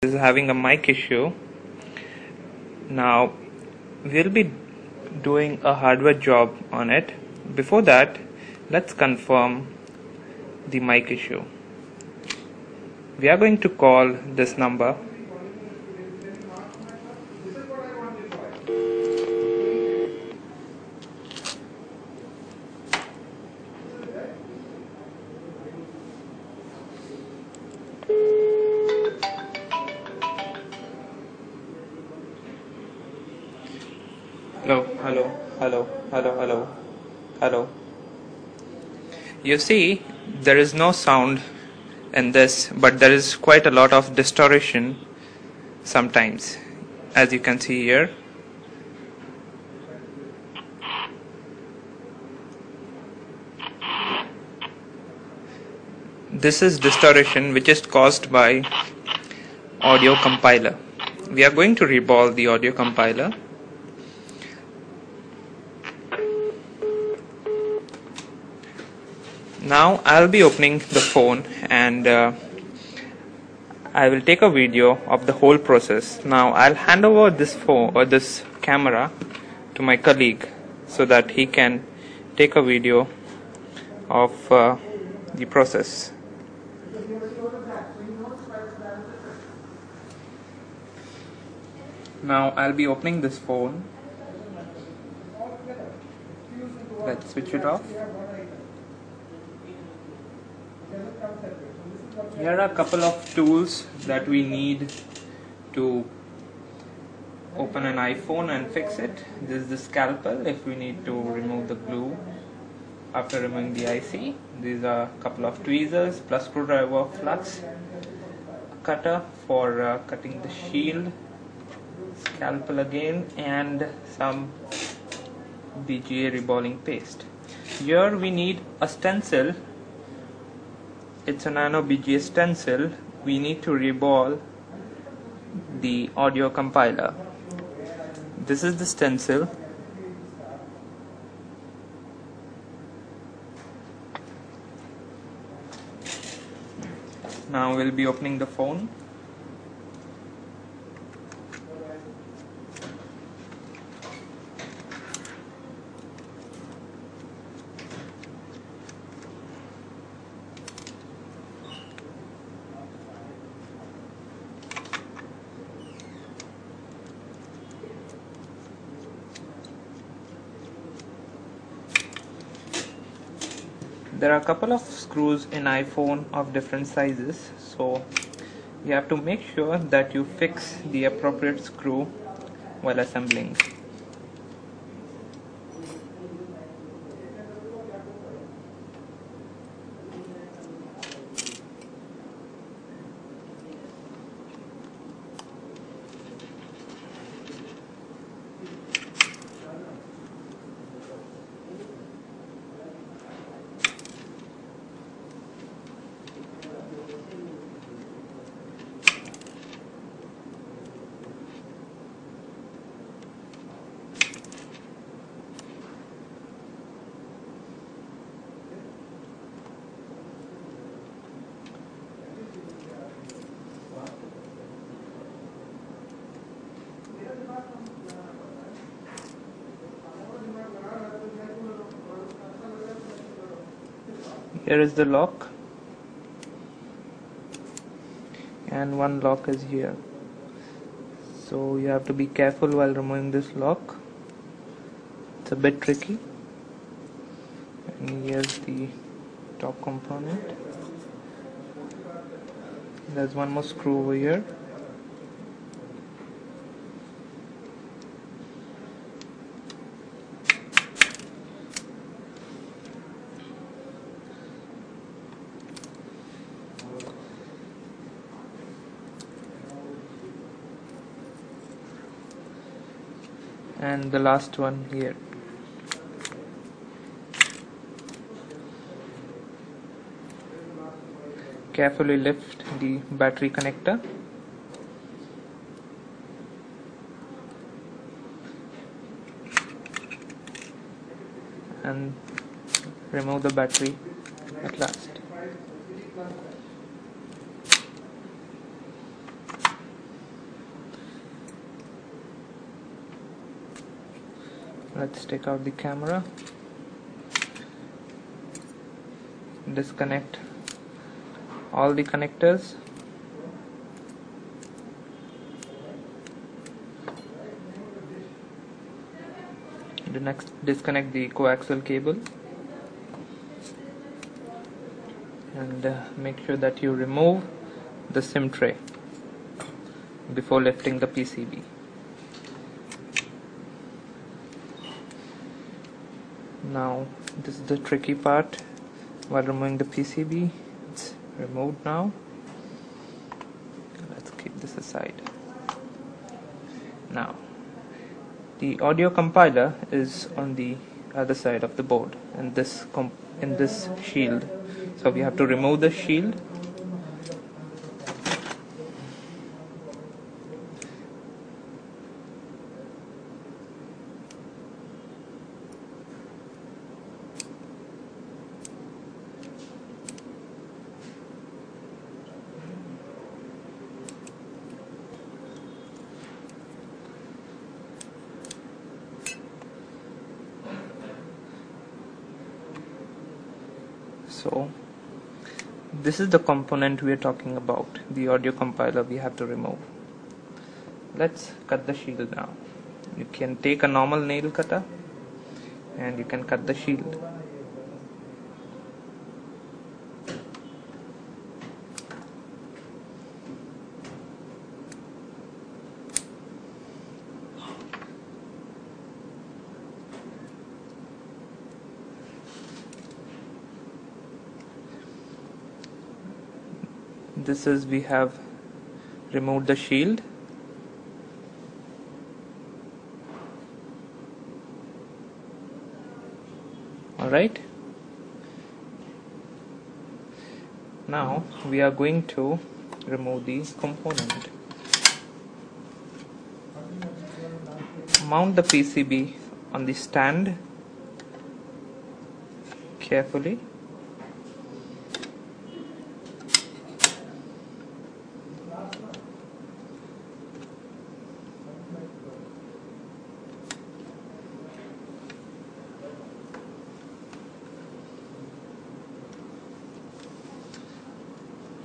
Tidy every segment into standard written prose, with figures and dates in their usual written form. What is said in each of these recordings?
is having a mic issue. Now we'll be doing a hardware job on it. Before that, let's confirm the mic issue. We are going to call this number. Hello. You see, there is no sound in this, but there is quite a lot of distortion sometimes, as you can see here. This is distortion which is caused by audio compiler. We are going to reball the audio compiler. Now I'll be opening the phone and I will take a video of the whole process. Now I'll hand over this phone or this camera to my colleague so that he can take a video of the process. Now I'll be opening this phone. Let's switch it off. Here are a couple of tools that we need to open an iPhone and fix it. This is the scalpel if we need to remove the glue after removing the IC. These are a couple of tweezers plus screwdriver, flux, a cutter for cutting the shield, scalpel again, and some BGA reballing paste. Here we need a stencil. It's a nano BGA stencil. We need to reball the audio compiler. This is the stencil. Now we'll be opening the phone. There are a couple of screws in iPhone of different sizes, so you have to make sure that you fix the appropriate screw while assembling. Here is the lock, and one lock is here, so you have to be careful while removing this lock. It's a bit tricky. And here's the top component. There's one more screw over here. And the last one here. Carefully lift the battery connector and remove the battery at last. Let's take out the camera, disconnect all the connectors. Next, disconnect the coaxial cable, and make sure that you remove the SIM tray before lifting the PCB. Now this is the tricky part while removing the PCB. It's removed now. Let's keep this aside. Now the audio compiler is on the other side of the board in this shield, so we have to remove the shield. So this is the component we are talking about, the audio compiler we have to remove. Let's cut the shield now. You can take a normal nail cutter and you can cut the shield. This is, we have removed the shield. Alright, now we are going to remove the component. Mount the PCB on the stand carefully.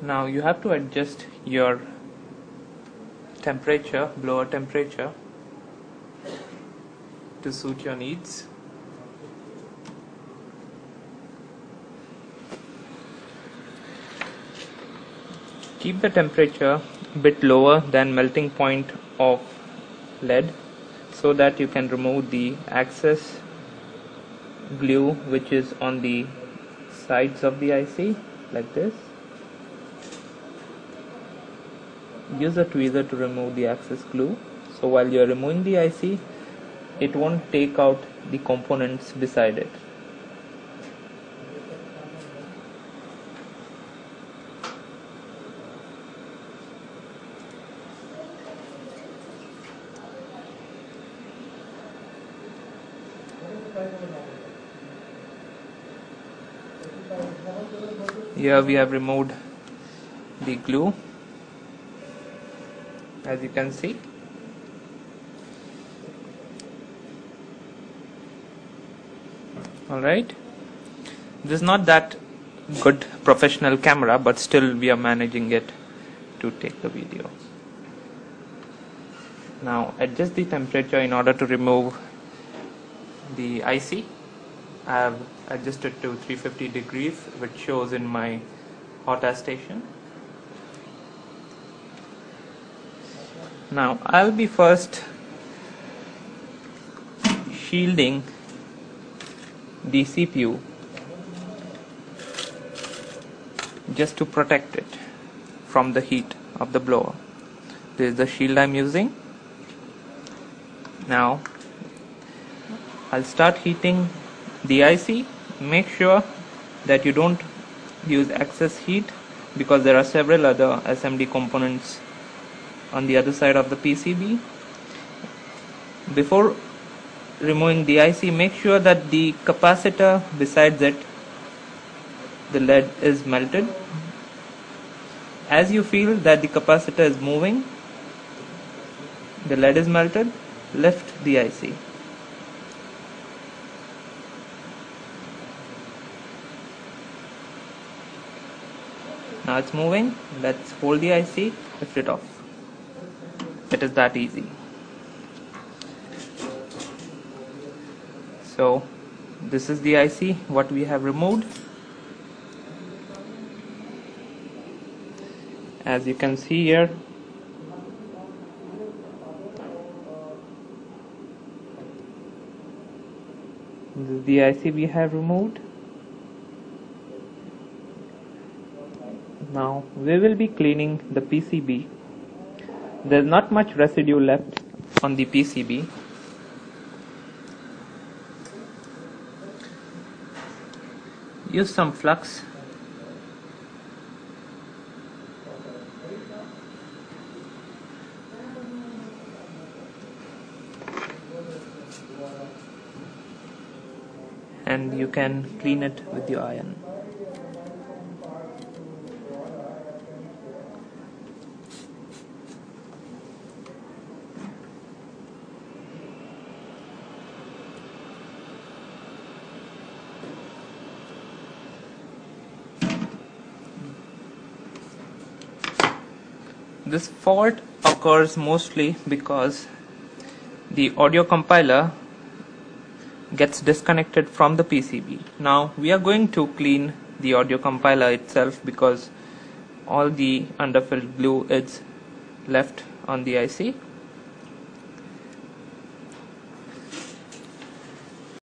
Now you have to adjust your temperature, blower temperature, to suit your needs. Keep the temperature a bit lower than melting point of lead so that you can remove the excess glue which is on the sides of the IC like this. Use a tweezer to remove the excess glue, so while you are removing the IC, it won't take out the components beside it. Here we have removed the glue, as you can see. Alright, this is not that good professional camera, but still we are managing it to take the video. Now adjust the temperature in order to remove the IC. I have adjusted to 350 degrees, which shows in my hot air station. Now I'll be first shielding the CPU just to protect it from the heat of the blower. This is the shield I'm using. Now I'll start heating the IC. Make sure that you don't use excess heat because there are several other SMD components on the other side of the PCB. Before removing the IC, make sure that the capacitor besides it, the lead, is melted. As you feel that the capacitor is moving, the lead is melted, lift the IC. Now it's moving. Let's hold the IC, lift it off. It is that easy. So this is the IC what we have removed. As you can see here, this is the IC we have removed. Now we will be cleaning the PCB. There's not much residue left on the PCB. Use some flux. And you can clean it with your iron. This fault occurs mostly because the audio compiler gets disconnected from the PCB. Now we are going to clean the audio compiler itself because all the underfilled glue is left on the IC.